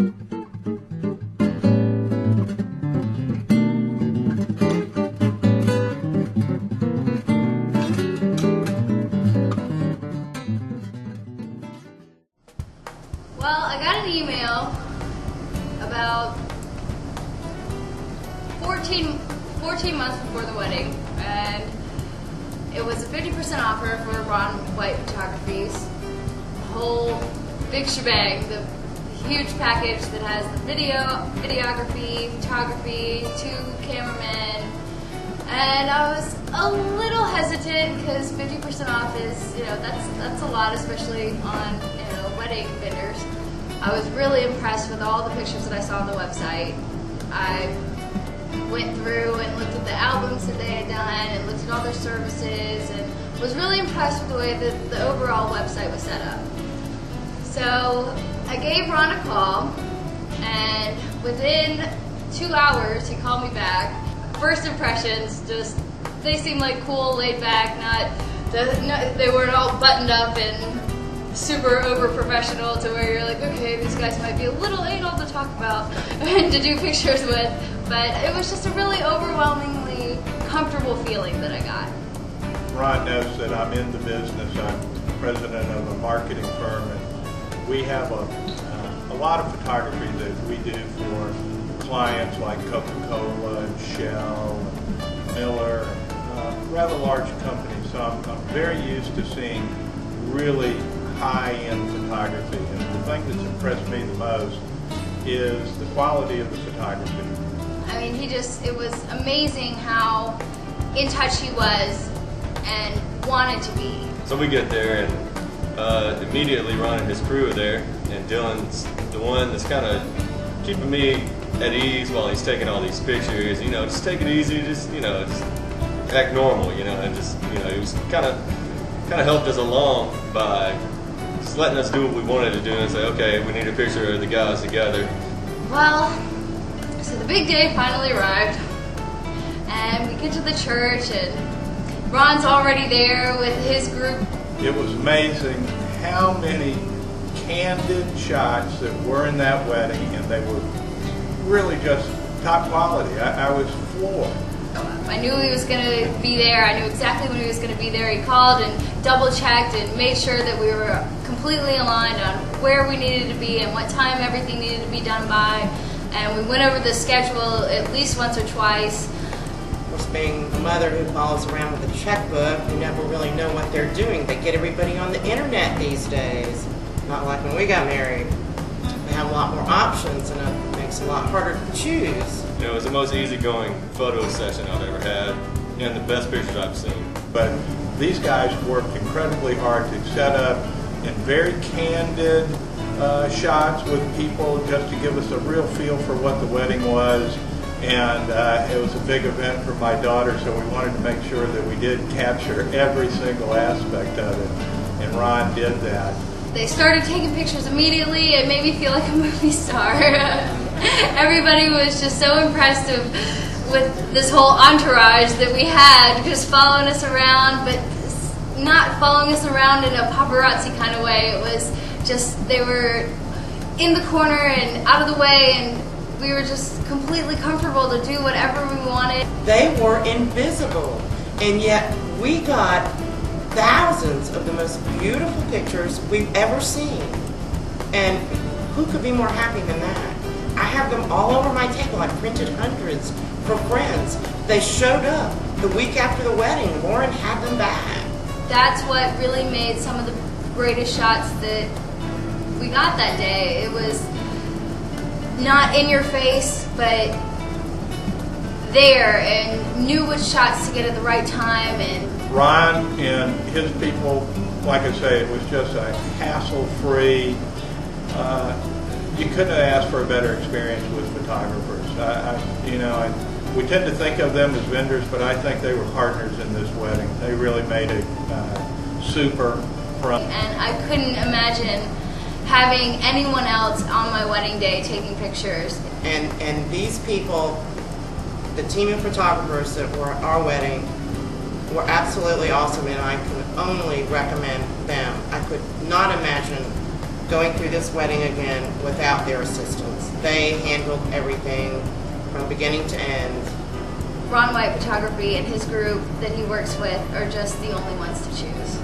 Well, I got an email about 14 months before the wedding, and it was a 50% offer for Ron White Photography's whole big shebang, the huge package that has the videography, photography, 2 cameramen, and I was a little hesitant because 50% off is, that's a lot, especially on, wedding vendors. I was really impressed with all the pictures that I saw on the website. I went through and looked at the albums that they had done and looked at all their services and was really impressed with the way that the overall website was set up. So I gave Ron a call, and within 2 hours he called me back. First impressions, they seemed like cool, laid back, they weren't all buttoned up and super over professional to where you're like, okay, these guys might be a little anal to talk about and to do pictures with, but it was just a really overwhelmingly comfortable feeling that I got. Ron knows that I'm in the business. I'm president of a marketing firm, and we have a lot of photography that we do for clients like Coca-Cola and Shell and Miller, rather large companies. So I'm very used to seeing really high-end photography, and the thing that's impressed me the most is the quality of the photography. I mean, it was amazing how in touch he was and wanted to be. So we get there, and immediately Ron and his crew are there, and Dylan's the one that's kind of keeping me at ease while he's taking all these pictures. Just take it easy, just act normal, and he was kind of helped us along by just letting us do what we wanted to do and say, okay, we need a picture of the guys together. Well, so the big day finally arrived, and we get to the church, and Ron's already there with his group. It was amazing how many candid shots that were in that wedding, and they were really just top quality. I was floored. I knew he was going to be there. I knew exactly when he was going to be there. He called and double-checked and made sure that we were completely aligned on where we needed to be and what time everything needed to be done by. And we went over the schedule at least once or twice. Of course, being a mother who follows around with a checkbook, you never really know what they're doing. They get everybody on the internet these days. Not like when we got married. They have a lot more options, and it makes it a lot harder to choose. It was the most easygoing photo session I've ever had, and the best pictures I've seen. But these guys worked incredibly hard to set up in very candid shots with people just to give us a real feel for what the wedding was. And it was a big event for my daughter, so we wanted to make sure that we did capture every single aspect of it. And Ron did that. They started taking pictures immediately. It made me feel like a movie star. Everybody was just so impressed with this whole entourage that we had, just following us around, but not following us around in a paparazzi kind of way. It was just, they were in the corner and out of the way, and we were just completely comfortable to do whatever we wanted. They were invisible, and yet we got thousands of the most beautiful pictures we've ever seen. And who could be more happy than that? I have them all over my table. I printed hundreds for friends. They showed up the week after the wedding. Lauren had them back. That's what really made some of the greatest shots that we got that day. It was not in your face, but there, and knew which shots to get at the right time. And Ron and his people, like I say, it was just a hassle-free, you couldn't have asked for a better experience with photographers. We tend to think of them as vendors, but I think they were partners in this wedding. They really made it super fun. And I couldn't imagine having anyone else on my wedding day taking pictures. And these people, the team of photographers that were at our wedding, were absolutely awesome, and I can only recommend them. I could not imagine going through this wedding again without their assistance. They handled everything from beginning to end. Ron White Photography and his group that he works with are just the only ones to choose.